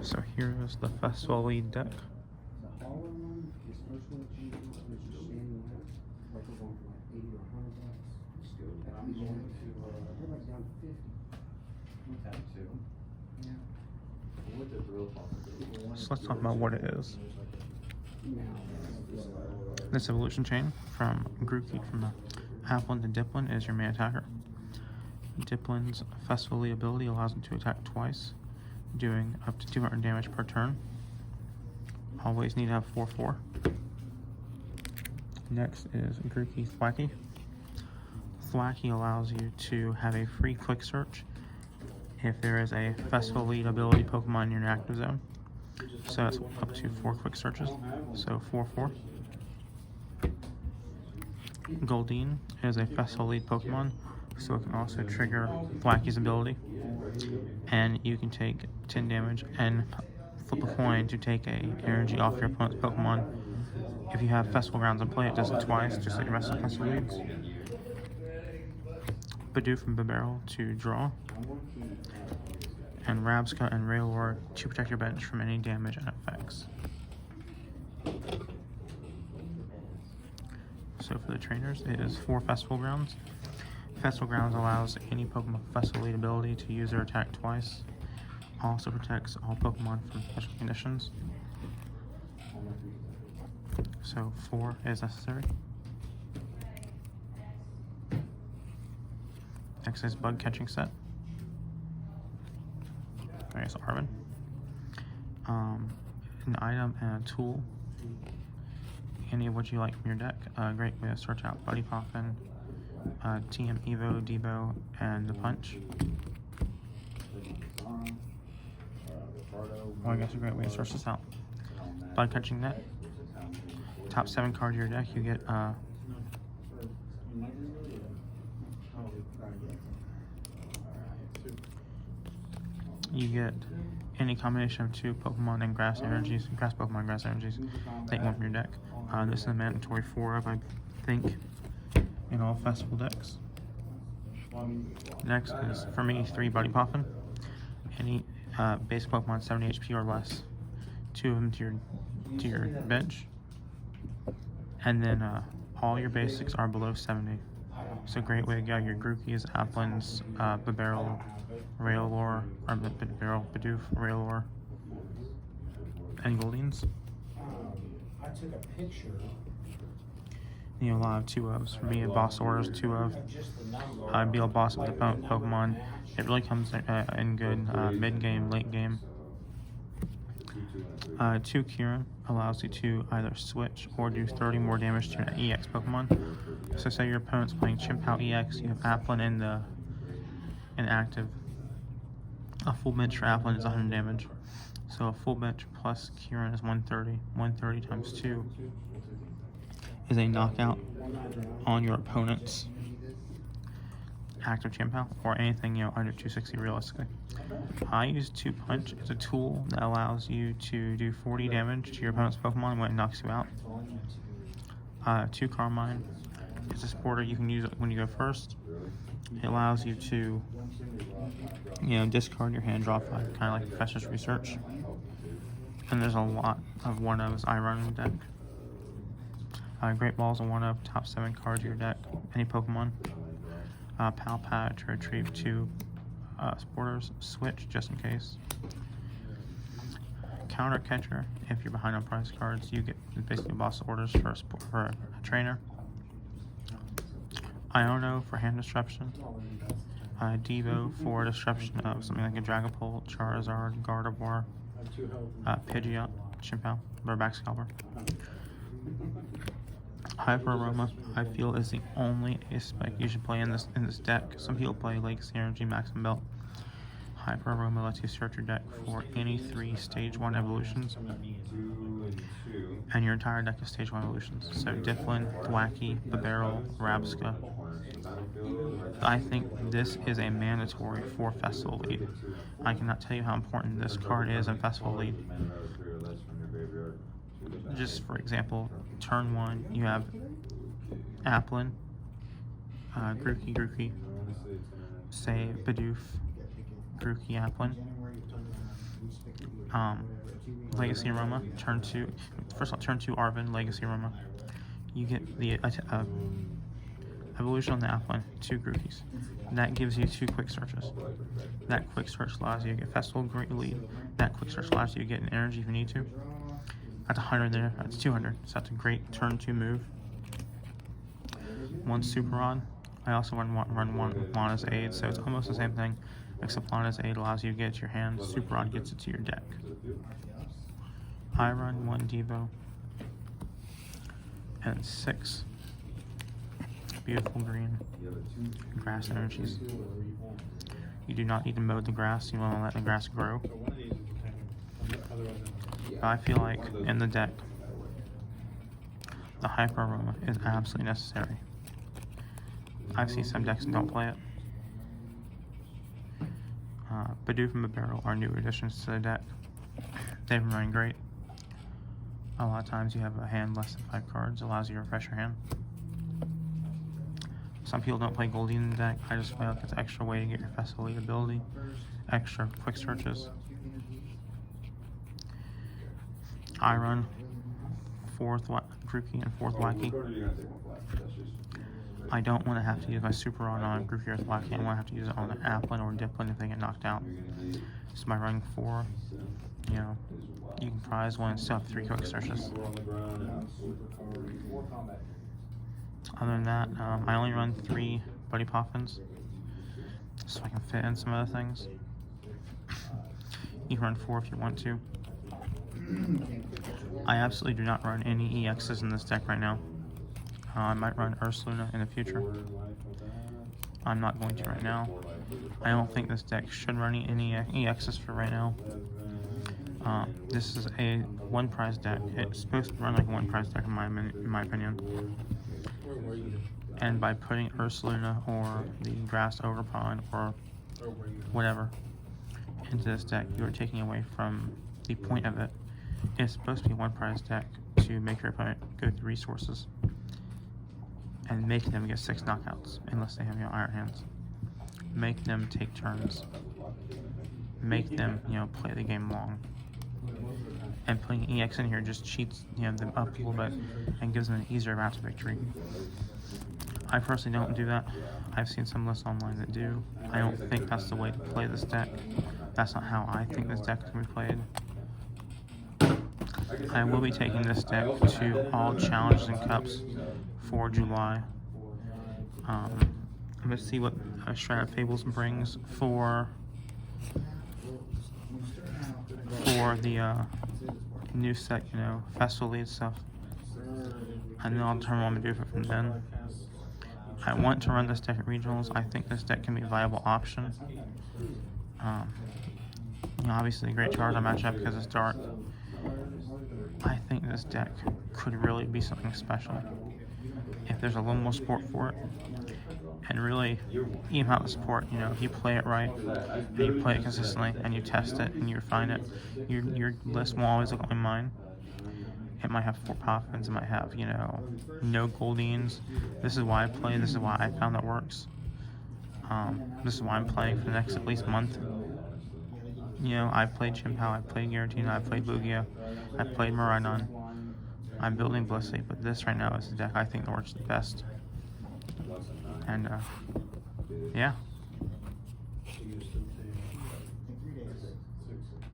So here is the Festival Lead deck. So let's talk about what it is. This evolution chain from Grookey from the Applin to Diplin is your main attacker. Diplin's Festival Lead ability allows him to attack twice, doing up to 200 damage per turn. Always need to have 4/4. Next is Grookey Thwacky. Thwacky allows you to have a free quick search if there is a Festival Lead ability Pokemon in your active zone. So that's up to 4 quick searches. So 4/4. Goldeen is a Festival Lead Pokemon, so it can also trigger Thwacky's ability. And you can take 10 damage and flip a coin to take a energy off your opponent's Pokemon. If you have Festival Grounds in play, it does it twice, just like the rest of the Festival Leads. Bidoof and Bibarel to draw. And Rabsca and Raylor to protect your bench from any damage and effects. So for the trainers, it is 4 Festival Grounds. Festival Grounds allows any Pokemon with Festival Lead ability to use their attack twice. Also protects all Pokemon from special conditions. So 4 is necessary. Next is Bug Catching Set. There's Arvin. An item and a tool. Any of what you like from your deck. A great way to search out Buddy Poppin, TM Evo, Debo, and the Punch. Well, I guess a great way to search this out. Bug Catching Net. Top 7 card of your deck, you get any combination of 2 Pokemon and grass energies, grass Pokemon, grass energies that you want from your deck. This is a mandatory 4 of, I think, in all festival decks. Next is, for me, 3 Buddy Poppin. Any basic Pokemon 70 HP or less. 2 of them to your bench. And then all your basics are below 70. So great way to get your Grookeys, Applins, Bibarel, Raylor, or Bibarel, Bidoof, Raylor, and Goldeens. I took a picture. You know, a lot of 2-ofs. For me, a boss orders 2-of. I'd be a boss with the Pokemon. It really comes in good mid-game, late game. 2 Kieran allows you to either switch or do 30 more damage to an EX Pokemon. So say your opponent's playing Chimpow EX, you have Applin in active. A full bench for Applin is 100 damage. So a full bench plus Kieran is 130. 130 times 2 is a knockout on your opponent's active Chimpow, or anything, under 260 realistically. I use 2 Punch as a tool that allows you to do 40 damage to your opponent's Pokemon when it knocks you out. 2 Carmine is a supporter. You can use it when you go first. It allows you to, discard your hand, draw 5, kind of like Professor's Research. And there's a lot of 1-ofs I run in the deck. Great Ball's a 1-of, top 7 cards of your deck. Any Pokemon. Pal Pad to retrieve 2 supporters. Switch just in case. Counter Catcher. If you're behind on prize cards, you get basically boss orders for a trainer. Iono for hand disruption. Devo for disruption of something like a Dragapult, Charizard, Gardevoir, Pidgeot, Chimpow, or Baxcalibur. Hyper Aroma, I feel, is the only ace spec you should play in this deck. Some people play Legacy Energy, Maximum Belt. Hyper Aroma lets you search your deck for any 3 Stage 1 evolutions, and your entire deck is Stage 1 evolutions. So Dipplin, Thwacky, Bibarel, Rabsca. I think this is a mandatory for Festival Lead. I cannot tell you how important this card is in Festival Lead. Just for example, turn 1, you have Applin, Grookey, say Bidoof, Grookey, Applin. Legacy Aroma, turn 2. First of all, turn 2 Arvin, Legacy Aroma. You get the evolution on the Applin, 2 Grookies. That gives you 2 quick searches. That quick search allows you to get Festival Great Lead. That quick search allows you to get an energy if you need to. That's 100 there, that's 200. So that's a great turn 2 move. 1 Super Rod. I also run 1 Lana's Aid, so it's almost the same thing, except Lana's Aid allows you to get it to your hand, Super Rod gets it to your deck. I run 1 Devo, and 6 beautiful green grass energies. You do not need to mow the grass, you want to let the grass grow. But I feel like in the deck, the Hyper Aroma is absolutely necessary. I've seen some decks that don't play it. Bidoof and Barrel are new additions to the deck. They've been running great. A lot of times you have a hand less than 5 cards, allows you to refresh your hand. Some people don't play Goldie in the deck. I just feel like it's an extra way to get your Festival Lead ability, extra quick searches. I run 4th Grookey and 4th Wacky. I don't want to have to use my Super Rod on Grookey or Wacky. I want to have to use it on an Applin or Diplin if they get knocked out. So by running 4, you know, you can prize 1 and still have 3 quick searches. Other than that, I only run 3 Buddy Poffins, so I can fit in some other things. You can run 4 if you want to. I absolutely do not run any EXs in this deck right now. I might run Ursaluna in the future. I'm not going to right now. I don't think this deck should run any EXs for right now. This is a 1 prize deck. It's supposed to run like a 1 prize deck in my opinion. And by putting Ursaluna or the Grass Overpond or whatever into this deck, you are taking away from the point of it. It's supposed to be a 1 prize deck to make your opponent go through resources and make them get 6 knockouts unless they have, you know, Iron Hands. Make them take turns. Make them, you know, play the game long. And putting EX in here just cheats, you know, them up a little bit and gives them an easier route to victory. I personally don't do that. I've seen some lists online that do. I don't think that's the way to play this deck. That's not how I think this deck can be played. I will be taking this deck to all challenges and cups for July. Let's see what Shroud Fables brings for the new set, you know, Festival Lead stuff. And then I'll determine what I'm gonna do for it from then. I want to run this deck at regionals. I think this deck can be a viable option. You know, obviously a great Charizard matchup because it's dark. I think this deck could really be something special if there's a little more support for it, and really even out the support. You know, if you play it right and you play it consistently and you test it and you refine it, your list will always look like mine. It might have 4 Poffins, it might have, you know, no Goldines. This is why I play, this is why I found that works. This is why I'm playing for the next at least month. You know, I've played Chimpao, I've played Giratina, I've played Lugia, I've played Miraidon. I'm building Blissey, but this right now is the deck I think that works the best. And, yeah.